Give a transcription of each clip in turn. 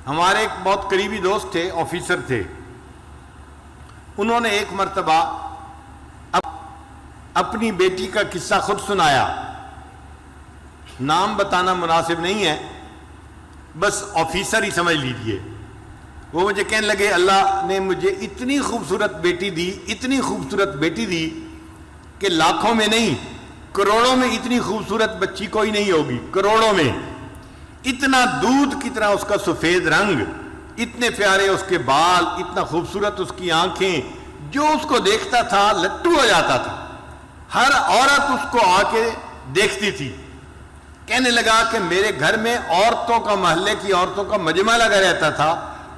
ہمارے ایک بہت قریبی دوست تھے، آفیسر تھے. انہوں نے ایک مرتبہ اپنی بیٹی کا قصہ خود سنایا. نام بتانا مناسب نہیں ہے، بس آفیسر ہی سمجھ لیجئے. وہ مجھے کہنے لگے اللہ نے مجھے اتنی خوبصورت بیٹی دی، اتنی خوبصورت بیٹی دی کہ لاکھوں میں نہیں کروڑوں میں اتنی خوبصورت بچی کوئی نہیں ہوگی. کروڑوں میں. اتنا دودھ کی طرح اس کا سفید رنگ، اتنے پیارے اس کے بال، اتنا خوبصورت اس کی آنکھیں، جو اس کو دیکھتا تھا لٹو ہو جاتا تھا. ہر عورت اس کو آ کے دیکھتی تھی. کہنے لگا کہ میرے گھر میں عورتوں کا، محلے کی عورتوں کا مجمع لگا رہتا تھا.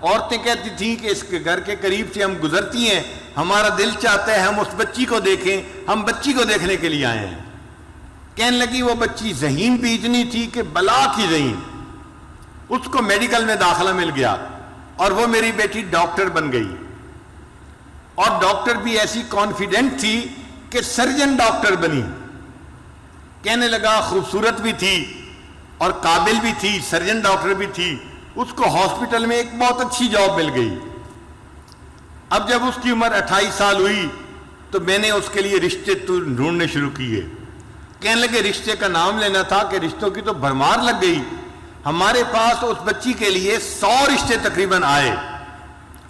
عورتیں کہتی تھیں کہ اس کے گھر کے قریب سے ہم گزرتی ہیں، ہمارا دل چاہتا ہے ہم اس بچی کو دیکھیں، ہم بچی کو دیکھنے کے لیے آئے ہیں. کہنے لگی وہ بچی ذہین بھی اتنی تھی کہ بلا کی ذہین. اس کو میڈیکل میں داخلہ مل گیا اور وہ میری بیٹی ڈاکٹر بن گئی. اور ڈاکٹر بھی ایسی کانفیڈنٹ تھی کہ سرجن ڈاکٹر بنی. کہنے لگا خوبصورت بھی تھی اور قابل بھی تھی، سرجن ڈاکٹر بھی تھی. اس کو ہاسپٹل میں ایک بہت اچھی جاب مل گئی. اب جب اس کی عمر 28 سال ہوئی تو میں نے اس کے لیے رشتے ڈھونڈنے شروع کیے. کہنے لگے رشتے کا نام لینا تھا کہ رشتوں کی تو بھرمار لگ گئی. ہمارے پاس اس بچی کے لیے 100 رشتے تقریباً آئے.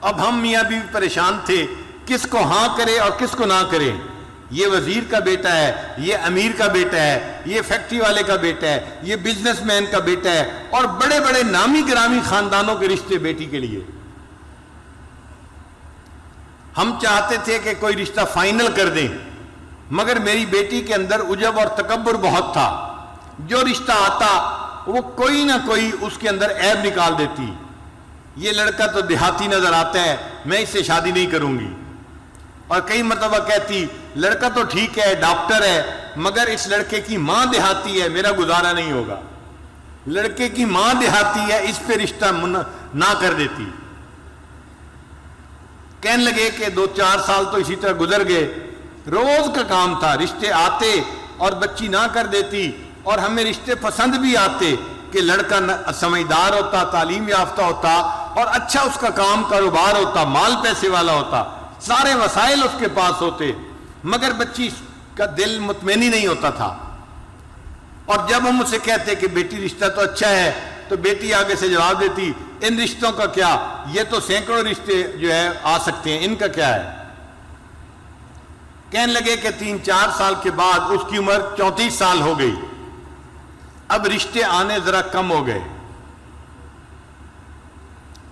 اب ہم میاں بیوی پریشان تھے کس کو ہاں کرے اور کس کو نہ کرے. یہ وزیر کا بیٹا ہے، یہ امیر کا بیٹا ہے، یہ فیکٹری والے کا بیٹا ہے، یہ بزنس مین کا بیٹا ہے، اور بڑے بڑے نامی گرامی خاندانوں کے رشتے بیٹی کے لیے. ہم چاہتے تھے کہ کوئی رشتہ فائنل کر دیں، مگر میری بیٹی کے اندر عجب اور تکبر بہت تھا. جو رشتہ آتا وہ کوئی نہ کوئی اس کے اندر عیب نکال دیتی. یہ لڑکا تو دیہاتی نظر آتا ہے، میں اس سے شادی نہیں کروں گی. اور کئی مرتبہ کہتی لڑکا تو ٹھیک ہے، ڈاکٹر ہے، مگر اس لڑکے کی ماں دیہاتی ہے، میرا گزارا نہیں ہوگا. لڑکے کی ماں دیہاتی ہے، اس پہ رشتہ نہ کر دیتی. کہنے لگے کہ 2-4 سال تو اسی طرح گزر گئے. روز کا کام تھا، رشتے آتے اور بچی نہ کر دیتی. اور ہمیں رشتے پسند بھی آتے کہ لڑکا سمجھدار ہوتا، تعلیم یافتہ ہوتا، اور اچھا اس کا کام کاروبار ہوتا، مال پیسے والا ہوتا، سارے وسائل اس کے پاس ہوتے، مگر بچی کا دل مطمئن ہی نہیں ہوتا تھا. اور جب ہم اسے کہتے کہ بیٹی رشتہ تو اچھا ہے، تو بیٹی آگے سے جواب دیتی ان رشتوں کا کیا، یہ تو سینکڑوں رشتے جو ہے آ سکتے ہیں، ان کا کیا ہے. کہنے لگے کہ 3-4 سال کے بعد اس کی عمر 34 سال ہو گئی. اب رشتے آنے ذرا کم ہو گئے،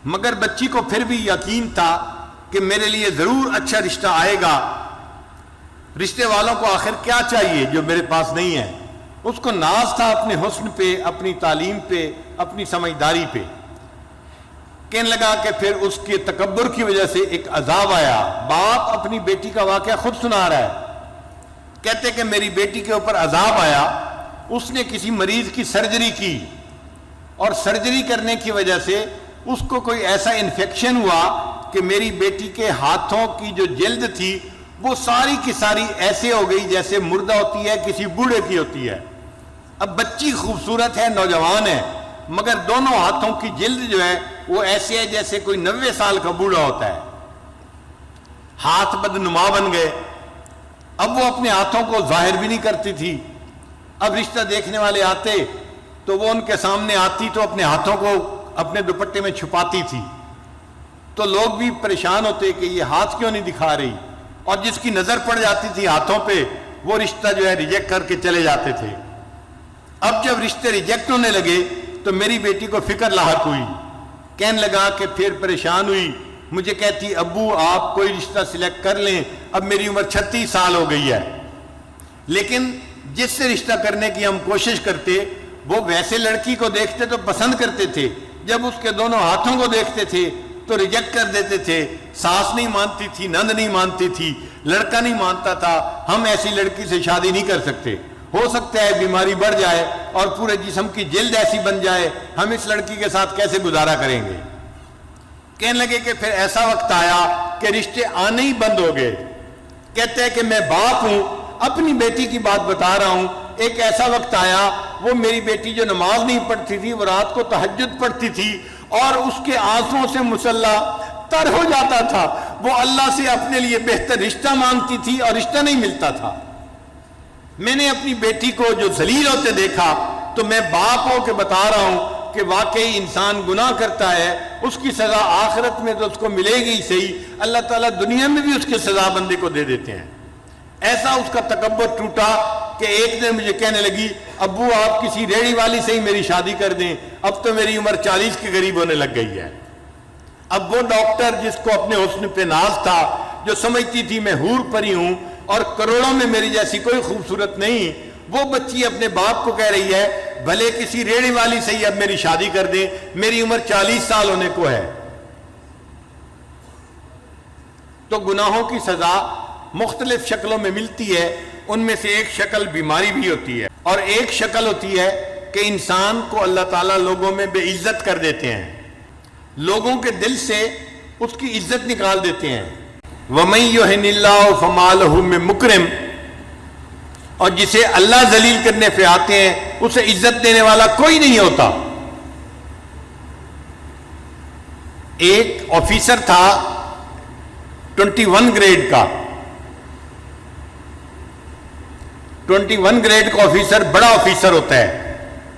مگر بچی کو پھر بھی یقین تھا کہ میرے لیے ضرور اچھا رشتہ آئے گا. رشتے والوں کو آخر کیا چاہیے جو میرے پاس نہیں ہے. اس کو ناز تھا اپنے حسن پہ، اپنی تعلیم پہ، اپنی سمجھداری پہ. کہنے لگا کہ پھر اس کے تکبر کی وجہ سے ایک عذاب آیا. باپ اپنی بیٹی کا واقعہ خود سنا رہا ہے. کہتے کہ میری بیٹی کے اوپر عذاب آیا. اس نے کسی مریض کی سرجری کی، اور سرجری کرنے کی وجہ سے اس کو کوئی ایسا انفیکشن ہوا کہ میری بیٹی کے ہاتھوں کی جو جلد تھی وہ ساری کی ساری ایسے ہو گئی جیسے مردہ ہوتی ہے، کسی بوڑھے کی ہوتی ہے. اب بچی خوبصورت ہے، نوجوان ہے، مگر دونوں ہاتھوں کی جلد جو ہے وہ ایسے ہے جیسے کوئی 90 سال کا بوڑھا ہوتا ہے. ہاتھ بدنما بن گئے. اب وہ اپنے ہاتھوں کو ظاہر بھی نہیں کرتی تھی. اب رشتہ دیکھنے والے آتے تو وہ ان کے سامنے آتی تو اپنے ہاتھوں کو اپنے دوپٹے میں چھپاتی تھی. تو لوگ بھی پریشان ہوتے کہ یہ ہاتھ کیوں نہیں دکھا رہی، اور جس کی نظر پڑ جاتی تھی ہاتھوں پہ وہ رشتہ جو ہے ریجیکٹ کر کے چلے جاتے تھے. اب جب رشتے ریجیکٹ ہونے لگے تو میری بیٹی کو فکر لاحق ہوئی. کہنے لگا کہ پھر پریشان ہوئی. مجھے کہتی ابو آپ کوئی رشتہ سلیکٹ کر لیں، اب میری عمر 36 سال ہو گئی ہے. لیکن جس سے رشتہ کرنے کی ہم کوشش کرتے وہ ویسے لڑکی کو دیکھتے تو پسند کرتے تھے، جب اس کے دونوں ہاتھوں کو دیکھتے تھے تو ریجیکٹ کر دیتے تھے. ساس نہیں مانتی تھی، نند نہیں مانتی تھی، لڑکا نہیں مانتا تھا. ہم ایسی لڑکی سے شادی نہیں کر سکتے، ہو سکتا ہے بیماری بڑھ جائے اور پورے جسم کی جلد ایسی بن جائے، ہم اس لڑکی کے ساتھ کیسے گزارا کریں گے. کہنے لگے کہ پھر ایسا وقت آیا کہ رشتے آنے ہی بند ہو گئے. کہتے ہیں کہ میں باپ ہوں، اپنی بیٹی کی بات بتا رہا ہوں. ایک ایسا وقت آیا، وہ میری بیٹی جو نماز نہیں پڑھتی تھی وہ رات کو تہجد پڑھتی تھی اور اس کے آنسوؤں سے مسلح تر ہو جاتا تھا، وہ اللہ سے اپنے لیے بہتر رشتہ مانگتی تھی اور رشتہ نہیں ملتا تھا۔ میں نے اپنی بیٹی کو جو ذلیل ہوتے دیکھا تو میں باپ ہو کے بتا رہا ہوں کہ واقعی انسان گناہ کرتا ہے، اس کی سزا آخرت میں تو اس کو ملے گی صحیح، اللہ تعالیٰ دنیا میں بھی اس کی سزا بندے کو دے دیتے ہیں۔ ایسا اس کا تکبر ٹوٹا کہ ایک دن مجھے کہنے لگی، ابو آپ کسی ریڑھی والی سے ہی میری شادی کر دیں، اب تو میری عمر 40 کے قریب ہونے لگ گئی ہے۔ اب وہ ڈاکٹر جس کو اپنے حسن پہ ناز تھا، جو سمجھتی تھی میں حور پری ہوں اور کروڑوں میں میری جیسی کوئی خوبصورت نہیں، وہ بچی اپنے باپ کو کہہ رہی ہے بھلے کسی ریڑھی والی سے ہی اب میری شادی کر دیں، میری عمر 40 سال ہونے کو ہے۔ تو گناہوں کی سزا مختلف شکلوں میں ملتی ہے، ان میں سے ایک شکل بیماری بھی ہوتی ہے، اور ایک شکل ہوتی ہے کہ انسان کو اللہ تعالیٰ لوگوں میں بے عزت کر دیتے ہیں، لوگوں کے دل سے اس کی عزت نکال دیتے ہیں۔ وَمَن يُهِنِ اللَّهُ فَمَا لَهُ مِن مُكْرِمٍ، اور جسے اللہ ذلیل کرنے پہ آتے ہیں اسے عزت دینے والا کوئی نہیں ہوتا۔ ایک آفیسر تھا 21 گریڈ کا، 21 گریڈ کا آفیسر بڑا آفیسر ہوتا ہے،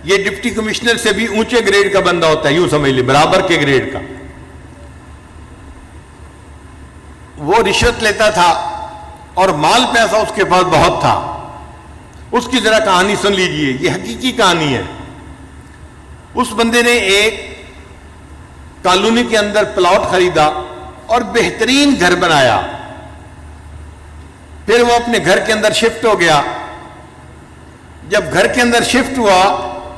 یہ ڈپٹی کمشنر سے بھی اونچے گریڈ کا بندہ ہوتا ہے، یوں سمجھ لیں برابر کے گریڈ کا۔ وہ رشوت لیتا تھا اور مال پیسہ اس کے پاس بہت تھا۔ اس کی ذرا کہانی سن لیجئے، یہ حقیقی کہانی ہے۔ اس بندے نے ایک کالونی کے اندر پلاٹ خریدا اور بہترین گھر بنایا، پھر وہ اپنے گھر کے اندر شفٹ ہو گیا۔ جب گھر کے اندر شفٹ ہوا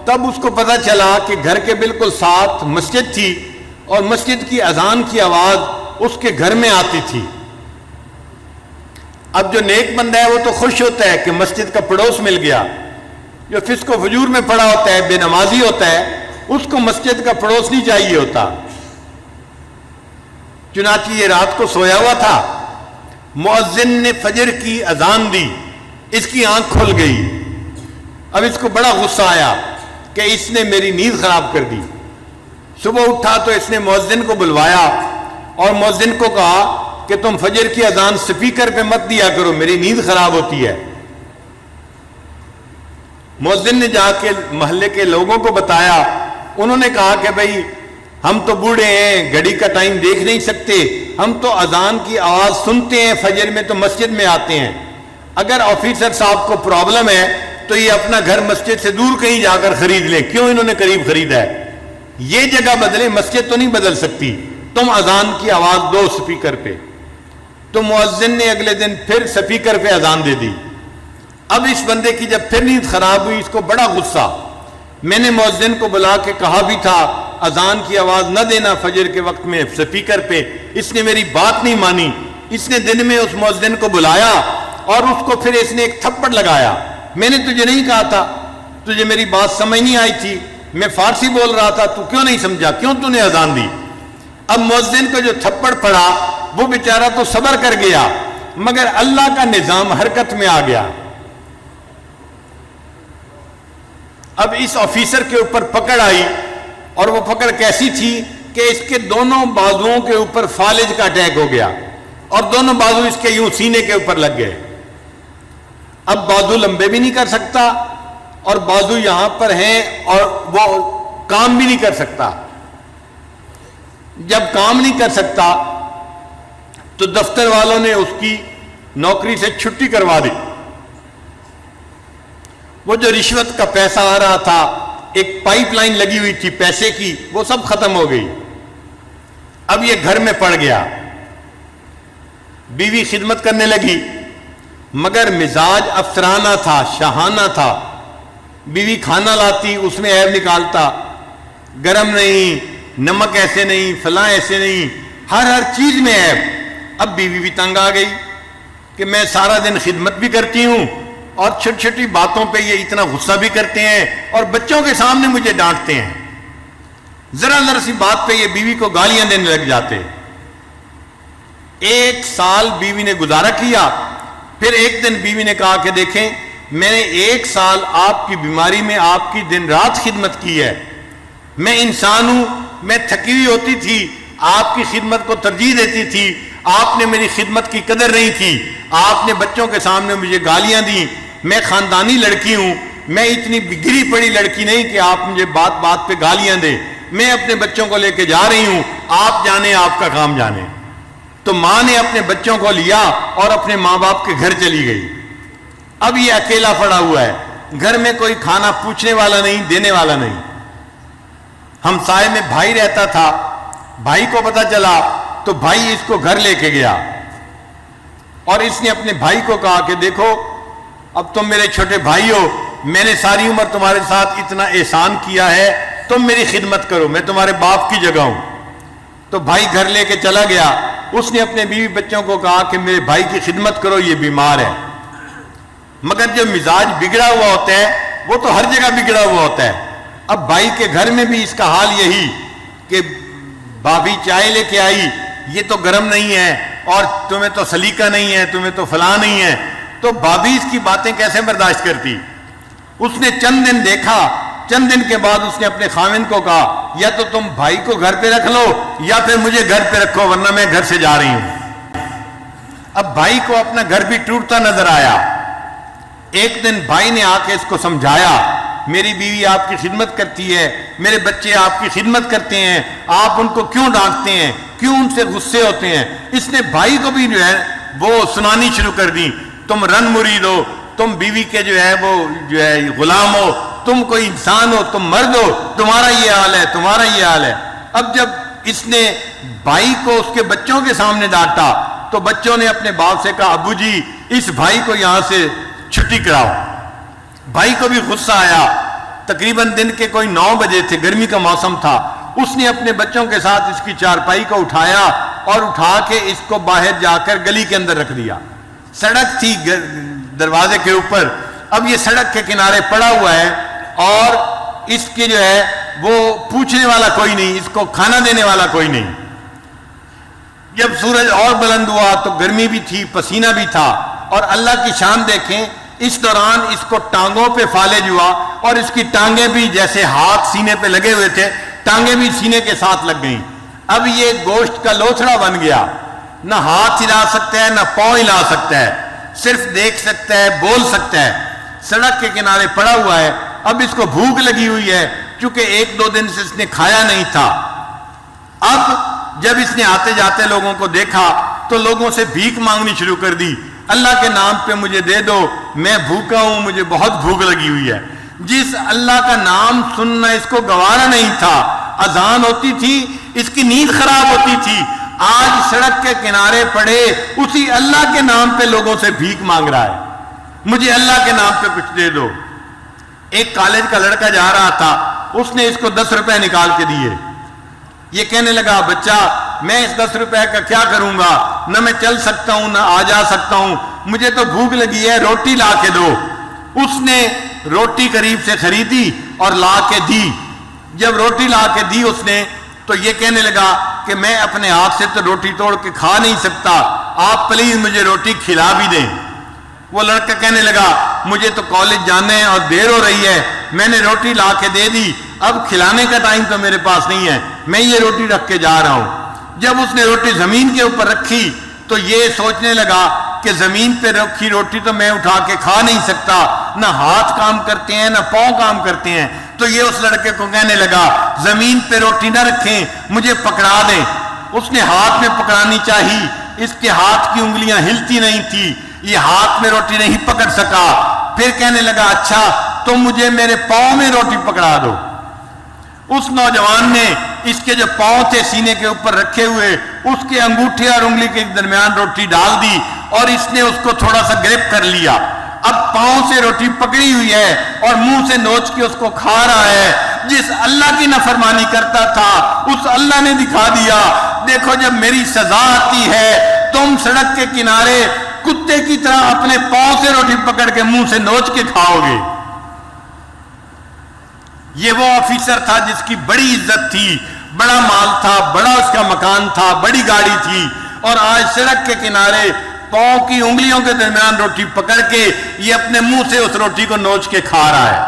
تب اس کو پتہ چلا کہ گھر کے بالکل ساتھ مسجد تھی اور مسجد کی اذان کی آواز اس کے گھر میں آتی تھی۔ اب جو نیک بندہ ہے وہ تو خوش ہوتا ہے کہ مسجد کا پڑوس مل گیا، جو فسق و فجور میں پڑا ہوتا ہے، بے نمازی ہوتا ہے، اس کو مسجد کا پڑوس نہیں چاہیے ہوتا۔ چنانچہ یہ رات کو سویا ہوا تھا، مؤذن نے فجر کی اذان دی، اس کی آنکھ کھل گئی۔ اب اس کو بڑا غصہ آیا کہ اس نے میری نیند خراب کر دی۔ صبح اٹھا تو اس نے مؤذن کو بلوایا اور مؤذن کو کہا کہ تم فجر کی اذان سپیکر پہ مت دیا کرو، میری نیند خراب ہوتی ہے۔ مؤذن نے جا کے محلے کے لوگوں کو بتایا، انہوں نے کہا کہ بھائی ہم تو بوڑھے ہیں، گھڑی کا ٹائم دیکھ نہیں سکتے، ہم تو اذان کی آواز سنتے ہیں فجر میں تو مسجد میں آتے ہیں، اگر آفیسر صاحب کو پرابلم ہے تو یہ اپنا گھر مسجد سے دور کہیں جا کر خرید لیں، کیوں انہوں نے قریب خریدا ہے؟ یہ جگہ بدلے، مسجد تو نہیں بدل سکتی، تم اذان کی آواز دو سپیکر پہ۔ تو مؤذن نے اگلے دن پھر سپیکر پہ اذان دے دی۔ اب اس بندے کی جب پھر نیند خراب ہوئی، اس کو بڑا غصہ۔ میں نے مؤذن کو بلا کے کہا بھی تھا اذان کی آواز نہ دینا فجر کے وقت میں سپیکر پہ، اس نے میری بات نہیں مانی۔ اس نے دن میں اس مؤذن کو بلایا اور اس کو پھر اس نے ایک تھپڑ لگایا۔ میں نے تجھے نہیں کہا تھا؟ تجھے میری بات سمجھ نہیں آئی تھی؟ میں فارسی بول رہا تھا، تو کیوں نہیں سمجھا؟ کیوں تو نے اذان دی؟ اب مؤذن کو جو تھپڑ پڑا وہ بیچارہ تو صبر کر گیا، مگر اللہ کا نظام حرکت میں آ گیا۔ اب اس آفیسر کے اوپر پکڑ آئی، اور وہ پکڑ کیسی تھی کہ اس کے دونوں بازوؤں کے اوپر فالج کا اٹیک ہو گیا اور دونوں بازو اس کے یوں سینے کے اوپر لگ گئے۔ اب بازو لمبے بھی نہیں کر سکتا اور بازو یہاں پر ہیں اور وہ کام بھی نہیں کر سکتا۔ جب کام نہیں کر سکتا تو دفتر والوں نے اس کی نوکری سے چھٹی کروا دی۔ وہ جو رشوت کا پیسہ آ رہا تھا، ایک پائپ لائن لگی ہوئی تھی پیسے کی، وہ سب ختم ہو گئی۔ اب یہ گھر میں پڑ گیا۔ بیوی خدمت کرنے لگی، مگر مزاج افسرانہ تھا، شاہانہ تھا۔ بیوی کھانا لاتی، اس میں عیب نکالتا، گرم نہیں، نمک ایسے نہیں، فلاں ایسے نہیں، ہر چیز میں عیب۔ اب بیوی بھی تنگ آ گئی کہ میں سارا دن خدمت بھی کرتی ہوں اور چھوٹی چھوٹی باتوں پہ یہ اتنا غصہ بھی کرتے ہیں اور بچوں کے سامنے مجھے ڈانٹتے ہیں، ذرا ذرا سی بات پہ یہ بیوی کو گالیاں دینے لگ جاتے۔ 1 سال بیوی نے گزارا کیا، پھر ایک دن بیوی نے کہا کہ دیکھیں میں نے 1 سال آپ کی بیماری میں آپ کی دن رات خدمت کی ہے، میں انسان ہوں میں تھکی ہوئی ہوتی تھی، آپ کی خدمت کو ترجیح دیتی تھی، آپ نے میری خدمت کی قدر نہیں کی، آپ نے بچوں کے سامنے مجھے گالیاں دیں، میں خاندانی لڑکی ہوں، میں اتنی گری پڑی لڑکی نہیں کہ آپ مجھے بات بات پہ گالیاں دیں، میں اپنے بچوں کو لے کے جا رہی ہوں، آپ جانے، آپ کا کام جانے۔ تو ماں نے اپنے بچوں کو لیا اور اپنے ماں باپ کے گھر چلی گئی۔ اب یہ اکیلا پڑا ہوا ہے، گھر میں کوئی کھانا پوچھنے والا نہیں، دینے والا نہیں۔ ہمسائے میں بھائی رہتا تھا، بھائی کو پتا چلا تو بھائی اس کو گھر لے کے گیا اور اس نے اپنے بھائی کو کہا کہ دیکھو اب تم میرے چھوٹے بھائی ہو، میں نے ساری عمر تمہارے ساتھ اتنا احسان کیا ہے، تم میری خدمت کرو، میں تمہارے باپ کی جگہ ہوں۔ تو بھائی گھر لے کے چلا گیا، اس نے اپنے بیوی بچوں کو کہا کہ میرے بھائی کی خدمت کرو، یہ بیمار ہے۔ مگر جو مزاج بگڑا ہوا ہوتا ہے وہ تو ہر جگہ بگڑا ہوا ہوتا ہے۔ اب بھائی کے گھر میں بھی اس کا حال یہی کہ بھابھی چائے لے کے آئی، یہ تو گرم نہیں ہے، اور تمہیں تو سلیقہ نہیں ہے، تمہیں تو فلاں نہیں ہے۔ تو بھابھی اس کی باتیں کیسے برداشت کرتی؟ اس نے چند دن دیکھا، چند دن کے بعد اس نے اپنے خاوند کو کہا یا تو تم بھائی کو گھر پہ رکھ لو یا پھر مجھے گھر پہ رکھو، ورنہ میں گھر سے جا رہی ہوں۔ اب بھائی کو اپنا گھر بھی ٹوٹتا نظر آیا۔ ایک دن بھائی نے آ کے اس کو سمجھایا، میری بیوی آپ کی خدمت کرتی ہے، میرے بچے آپ کی خدمت کرتے ہیں، آپ ان کو کیوں ڈانٹتے ہیں، کیوں ان سے غصے ہوتے ہیں؟ اس نے بھائی کو بھی جو ہے وہ سنانی شروع کر دی، تم رن مرید ہو، تم بیوی کے جو ہے وہ جو ہے غلام ہو، تم کوئی انسان ہو، تم مرد ہو، تمہارا یہ حال ہے، تمہارا یہ حال ہے۔ اب جب اس نے بھائی کو اس کے بچوں کے سامنے ڈانٹا تو بچوں نے اپنے باپ سے کہا ابو جی اس بھائی کو یہاں سے چھٹی کراؤ۔ بھائی کو بھی غصہ آیا۔ تقریباً دن کے کوئی 9 بجے تھے، گرمی کا موسم تھا۔ اس نے اپنے بچوں کے ساتھ اس کی چارپائی کو اٹھایا اور اٹھا کے اس کو باہر جا کر گلی کے اندر رکھ دیا۔ سڑک تھی دروازے کے اوپر، اب یہ سڑک کے کنارے پڑا ہوا ہے اور اس کے جو ہے وہ پوچھنے والا کوئی نہیں، اس کو کھانا دینے والا کوئی نہیں۔ جب سورج اور بلند ہوا تو گرمی بھی تھی، پسینہ بھی تھا، اور اللہ کی شان دیکھیں اس دوران اس کو ٹانگوں پہ فالج ہوا اور اس کی ٹانگیں بھی جیسے ہاتھ سینے پہ لگے ہوئے تھے، ٹانگیں بھی سینے کے ساتھ لگ گئیں۔ اب یہ گوشت کا لوتھڑا بن گیا، نہ ہاتھ ہلا سکتا ہے نہ پاؤں ہلا سکتا ہے، صرف دیکھ سکتا ہے، بول سکتا ہے۔ سڑک کے کنارے پڑا ہوا ہے، اب اس کو بھوک لگی ہوئی ہے چونکہ 1-2 دن سے اس نے کھایا نہیں تھا۔ اب جب اس نے آتے جاتے لوگوں کو دیکھا تو لوگوں سے بھیک مانگنی شروع کر دی، اللہ کے نام پہ مجھے دے دو، میں بھوکا ہوں، مجھے بہت بھوک لگی ہوئی ہے۔ جس اللہ کا نام سننا اس کو گوارا نہیں تھا، اذان ہوتی تھی اس کی نیند خراب ہوتی تھی، آج سڑک کے کنارے پڑے اسی اللہ کے نام پہ لوگوں سے بھیک مانگ رہا ہے، مجھے اللہ کے نام پہ کچھ دے دو۔ ایک کالج کا لڑکا جا رہا تھا، اس نے اس کو 10 روپے نکال کے دیے۔ یہ کہنے لگا بچہ میں اس 10 روپے کا کیا کروں گا، نہ میں چل سکتا ہوں نہ آ جا سکتا ہوں، مجھے تو بھوک لگی ہے، روٹی لا کے دو۔ اس نے روٹی قریب سے خریدی اور لا کے دی۔ جب روٹی لا کے دی اس نے تو یہ کہنے لگا کہ میں اپنے ہاتھ سے تو روٹی توڑ کے کھا نہیں سکتا، آپ پلیز مجھے روٹی کھلا بھی دیں۔ وہ لڑکا کہنے لگا مجھے تو کالج جانا ہے اور دیر ہو رہی ہے، میں نے روٹی لا کے دے دی، اب کھلانے کا ٹائم تو میرے پاس نہیں ہے، میں یہ روٹی رکھ کے جا رہا ہوں۔ جب اس نے روٹی زمین کے اوپر رکھی تو یہ سوچنے لگا کہ زمین پہ رکھی روٹی تو میں اٹھا کے کھا نہیں سکتا، نہ ہاتھ کام کرتے ہیں نہ پاؤں کام کرتے ہیں۔ تو یہ اس لڑکے کو کہنے لگا زمین پہ روٹی نہ رکھیں، مجھے پکڑا دیں۔ اس نے ہاتھ میں پکڑانی چاہی، اس کے ہاتھ کی انگلیاں ہلتی نہیں تھی، یہ ہاتھ میں روٹی نہیں پکڑ سکا۔ پھر کہنے لگا اچھا تم مجھے میرے پاؤں میں روٹی پکڑا دو۔ اس نوجوان نے اس کے جو پاؤں تھے سینے کے اوپر رکھے ہوئے، اس کے انگوٹھے اور انگلی کے درمیان روٹی ڈال دی اور اس نے اس کو تھوڑا سا گرپ کر لیا۔ اب پاؤں سے روٹی پکڑی ہوئی ہے اور منہ سے نوچ کے اس کو کھا رہا ہے۔ جس اللہ کی نافرمانی کرتا تھا اس اللہ نے دکھا دیا، دیکھو جب میری سزا آتی ہے تم سڑک کے کنارے کتے کی طرح اپنے پاؤں سے روٹی پکڑ کے منہ سے نوچ کے کھاؤ گے۔ یہ وہ آفیسر تھا جس کی بڑی عزت تھی، بڑا مال تھا، بڑا اس کا مکان تھا، بڑی گاڑی تھی، اور آج سڑک کے کنارے پاؤں کی انگلیوں کے درمیان روٹی پکڑ کے یہ اپنے منہ سے اس روٹی کو نوچ کے کھا رہا ہے۔